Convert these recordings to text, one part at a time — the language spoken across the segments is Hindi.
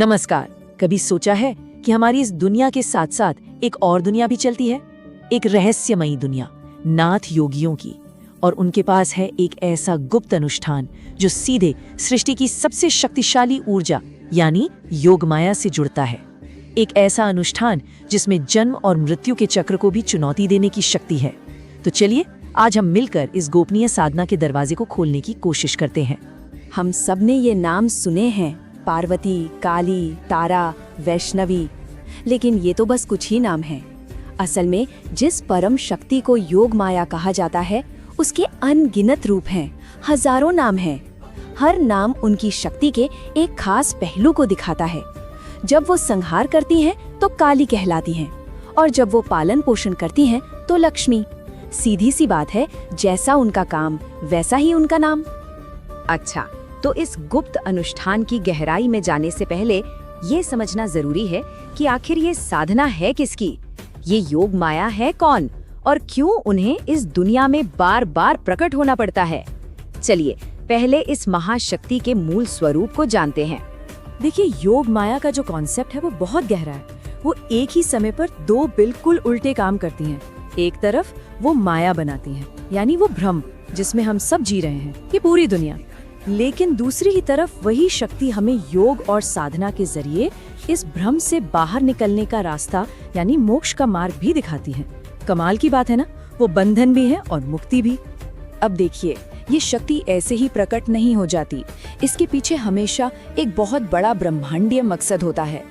नमस्कार। कभी सोचा है कि हमारी इस दुनिया के साथ साथ एक और दुनिया भी चलती है, एक रहस्यमयी दुनिया नाथ योगियों की। और उनके पास है एक ऐसा गुप्त अनुष्ठान जो सीधे सृष्टि की सबसे शक्तिशाली ऊर्जा यानी योग माया से जुड़ता है। एक ऐसा अनुष्ठान जिसमें जन्म और मृत्यु के चक्र को भी चुनौती देने की शक्ति है। तो चलिए आज हम मिलकर इस गोपनीय साधना के दरवाजे को खोलने की कोशिश करते हैं। हम सब ने ये नाम सुने हैं, पार्वती, काली, तारा, वैष्णवी, लेकिन ये तो बस कुछ ही नाम हैं। असल में जिस परम शक्ति को योग माया कहा जाता है उसके अनगिनत रूप हैं, हजारों नाम हैं। हर नाम उनकी शक्ति के एक खास पहलू को दिखाता है। जब वो संहार करती हैं तो काली कहलाती हैं और जब वो पालन पोषण करती हैं तो लक्ष्मी। सीधी सी बात है, जैसा उनका काम वैसा ही उनका नाम। अच्छा, तो इस गुप्त अनुष्ठान की गहराई में जाने से पहले ये समझना जरूरी है कि आखिर ये साधना है किसकी, ये योग माया है कौन और क्यों उन्हें इस दुनिया में बार बार प्रकट होना पड़ता है। चलिए पहले इस महाशक्ति के मूल स्वरूप को जानते हैं। देखिए, योग माया का जो कॉन्सेप्ट है वो बहुत गहरा है। वो एक ही समय पर दो बिल्कुल उल्टे काम करती हैं। एक तरफ वो माया बनाती हैं, यानी वो भ्रम जिसमें हम सब जी रहे हैं, ये पूरी दुनिया। लेकिन दूसरी ही तरफ वही शक्ति हमें योग और साधना के जरिए इस भ्रम से बाहर निकलने का रास्ता यानी मोक्ष का मार्ग भी दिखाती है। कमाल की बात है ना, वो बंधन भी है और मुक्ति भी। अब देखिए, ये शक्ति ऐसे ही प्रकट नहीं हो जाती। इसके पीछे हमेशा एक बहुत बड़ा ब्रह्मांडीय मकसद होता है।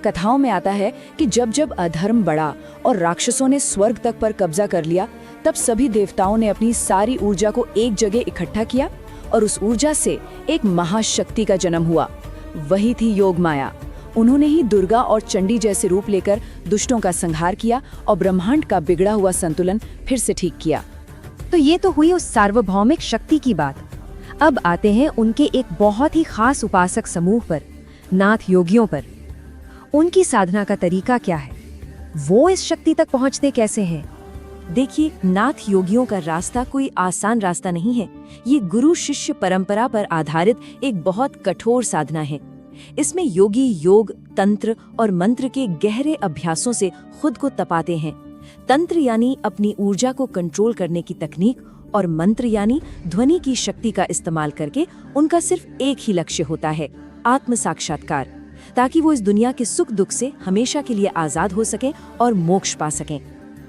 कथाओं में आता है कि जब जब अधर्म बढ़ा और राक्षसों ने स्वर्ग तक पर कब्जा कर लिया, तब सभी देवताओं ने अपनी सारी ऊर्जा को एक जगह इकट्ठा किया और उस ऊर्जा से एक महाशक्ति का जन्म हुआ। वही थी योग माया। उन्होंने ही दुर्गा और चंडी जैसे रूप लेकर दुष्टों का संहार किया और ब्रह्मांड का बिगड़ा हुआ संतुलन फिर से ठीक किया। तो ये तो हुई उस सार्वभौमिक शक्ति की बात। अब आते हैं उनके एक बहुत ही खास उपासक समूह पर, नाथ योगियों पर। उनकी साधना का तरीका क्या है, वो इस शक्ति तक पहुंचते कैसे हैं? देखिए, नाथ योगियों का रास्ता कोई आसान रास्ता नहीं है। ये गुरु शिष्य परंपरा पर आधारित एक बहुत कठोर साधना है। इसमें योगी योग, तंत्र और मंत्र के गहरे अभ्यासों से खुद को तपाते हैं। तंत्र यानी अपनी ऊर्जा को कंट्रोल करने की तकनीक और मंत्र यानी ध्वनि की शक्ति का इस्तेमाल करके उनका सिर्फ एक ही लक्ष्य होता है, आत्म साक्षात्कार, ताकि वो इस दुनिया के सुख दुख से हमेशा के लिए आजाद हो सकें और मोक्ष पा सकें।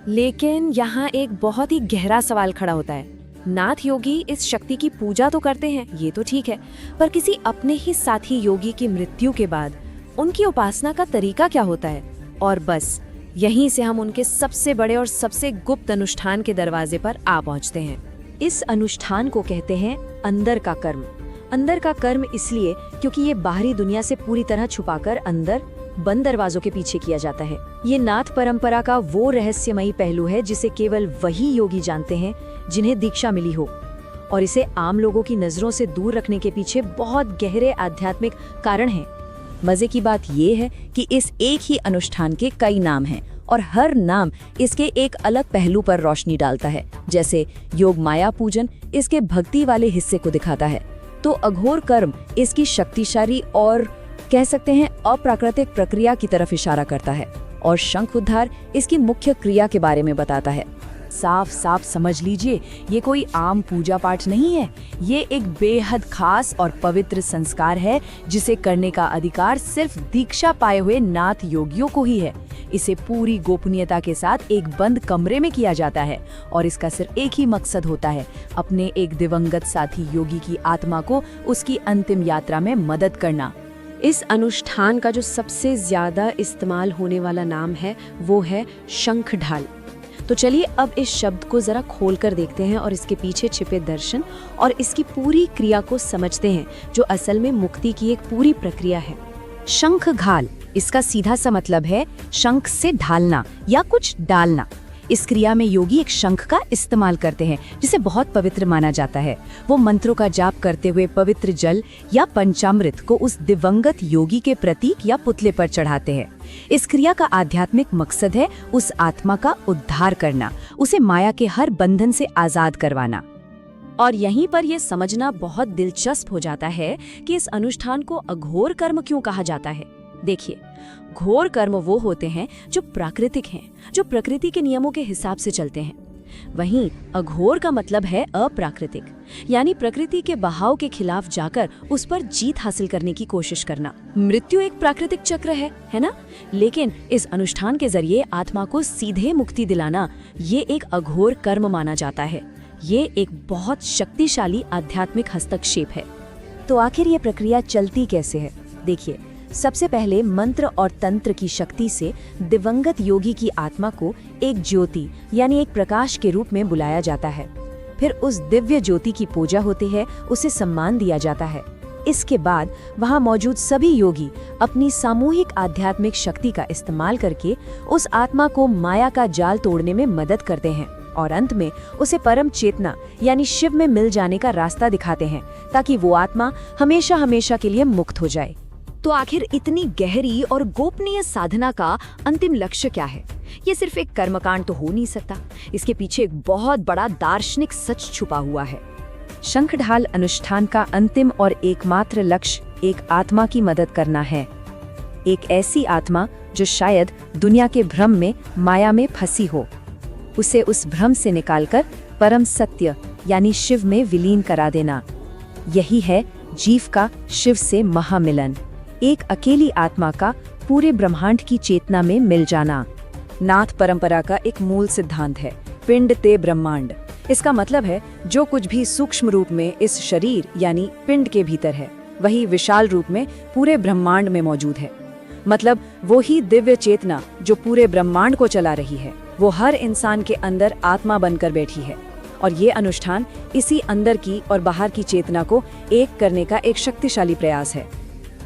लेकिन यहाँ एक बहुत ही गहरा सवाल खड़ा होता है। नाथ योगी इस शक्ति की पूजा तो करते हैं, ये तो ठीक है, पर किसी अपने ही साथी योगी की मृत्यु के बाद उनकी उपासना का तरीका क्या होता है? और बस यहीं से हम उनके सबसे बड़े और सबसे गुप्त अनुष्ठान के दरवाजे पर आ पहुँचते हैं। इस अनुष्ठान को कहते हैं अंदर का कर्म। अंदर का कर्म इसलिए क्योंकि ये बाहरी दुनिया से पूरी तरह छुपाकर अंदर बंद दरवाजों के पीछे किया जाता है। ये नाथ परंपरा का वो रहस्यमयी पहलू है जिसे केवल वही योगी जानते हैं जिन्हें दीक्षा मिली हो, और इसे आम लोगों की नजरों से दूर रखने के पीछे बहुत गहरे आध्यात्मिक कारण हैं। मजे की बात ये है कि इस एक ही अनुष्ठान के कई नाम हैं और हर नाम इसके एक अलग पहलू पर रोशनी डालता है। जैसे योग माया पूजन इसके भक्ति वाले हिस्से को दिखाता है, तो अघोर कर्म इसकी शक्तिशाली और कह सकते हैं अप्राकृतिक प्रक्रिया की तरफ इशारा करता है, और शंख उद्धार इसकी मुख्य क्रिया के बारे में बताता है। साफ साफ समझ लीजिए, ये कोई आम पूजा पाठ नहीं है। ये एक बेहद खास और पवित्र संस्कार है जिसे करने का अधिकार सिर्फ दीक्षा पाए हुए नाथ योगियों को ही है। इसे पूरी गोपनीयता के साथ एक बंद कमरे में किया जाता है और इसका सिर्फ एक ही मकसद होता है, अपने एक दिवंगत साथी योगी की आत्मा को उसकी अंतिम यात्रा में मदद करना। इस अनुष्ठान का जो सबसे ज्यादा इस्तेमाल होने वाला नाम है वो है शंख ढाल। तो चलिए अब इस शब्द को जरा खोल कर देखते हैं और इसके पीछे छिपे दर्शन और इसकी पूरी क्रिया को समझते हैं, जो असल में मुक्ति की एक पूरी प्रक्रिया है। शंख घाल, इसका सीधा सा मतलब है शंख से ढालना या कुछ डालना। इस क्रिया में योगी एक शंख का इस्तेमाल करते हैं जिसे बहुत पवित्र माना जाता है। वो मंत्रों का जाप करते हुए पवित्र जल या पंचामृत को उस दिवंगत योगी के प्रतीक या पुतले पर चढ़ाते हैं। इस क्रिया का आध्यात्मिक मकसद है उस आत्मा का उद्धार करना, उसे माया के हर बंधन से आजाद करवाना। और यहीं पर यह समझना बहुत दिलचस्प हो जाता है कि इस अनुष्ठान को अघोर कर्म क्यों कहा जाता है। देखिए, घोर कर्म वो होते हैं जो प्राकृतिक हैं, जो प्रकृति के नियमों के हिसाब से चलते हैं। वहीं अघोर का मतलब है अप्राकृतिक, यानी प्रकृति के बहाव के खिलाफ जाकर उस पर जीत हासिल करने की कोशिश करना। मृत्यु एक प्राकृतिक चक्र है ना? लेकिन इस अनुष्ठान के जरिए आत्मा को सीधे मुक्ति दिलाना, ये एक अघोर कर्म माना जाता है। ये एक बहुत शक्तिशाली आध्यात्मिक हस्तक्षेप है। तो आखिर ये प्रक्रिया चलती कैसे है? देखिए, सबसे पहले मंत्र और तंत्र की शक्ति से दिवंगत योगी की आत्मा को एक ज्योति यानी एक प्रकाश के रूप में बुलाया जाता है। फिर उस दिव्य ज्योति की पूजा होती है, उसे सम्मान दिया जाता है। इसके बाद वहां मौजूद सभी योगी अपनी सामूहिक आध्यात्मिक शक्ति का इस्तेमाल करके उस आत्मा को माया का जाल तोड़ने में मदद करते हैं और अंत में उसे परम चेतना यानी शिव में मिल जाने का रास्ता दिखाते हैं, ताकि वो आत्मा हमेशा हमेशा के लिए मुक्त हो जाए। तो आखिर इतनी गहरी और गोपनीय साधना का अंतिम लक्ष्य क्या है? ये सिर्फ एक कर्मकांड तो हो नहीं सकता, इसके पीछे एक बहुत बड़ा दार्शनिक सच छुपा हुआ है। शंखढाल अनुष्ठान का अंतिम और एकमात्र लक्ष्य एक आत्मा की मदद करना है। एक ऐसी आत्मा जो शायद दुनिया के भ्रम में, माया में फंसी हो, उसे उस भ्रम से निकालकर परम सत्य यानी शिव में विलीन करा देना। यही है जीव का शिव से महामिलन, एक अकेली आत्मा का पूरे ब्रह्मांड की चेतना में मिल जाना। नाथ परंपरा का एक मूल सिद्धांत है, पिंड ते ब्रह्मांड। इसका मतलब है जो कुछ भी सूक्ष्म रूप में इस शरीर यानी पिंड के भीतर है, वही विशाल रूप में पूरे ब्रह्मांड में मौजूद है। मतलब वो ही दिव्य चेतना जो पूरे ब्रह्मांड को चला रही है, वो हर इंसान के अंदर आत्मा बनकर बैठी है। और ये अनुष्ठान इसी अंदर की और बाहर की चेतना को एक करने का एक शक्तिशाली प्रयास है।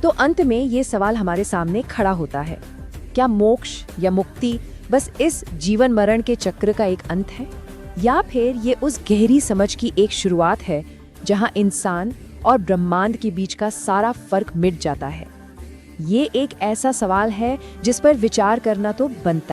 तो अंत में ये सवाल हमारे सामने खड़ा होता है, क्या मोक्ष या मुक्ति बस इस जीवन मरण के चक्र का एक अंत है, या फिर ये उस गहरी समझ की एक शुरुआत है जहां इंसान और ब्रह्मांड के बीच का सारा फर्क मिट जाता है? ये एक ऐसा सवाल है जिस पर विचार करना तो बनता है।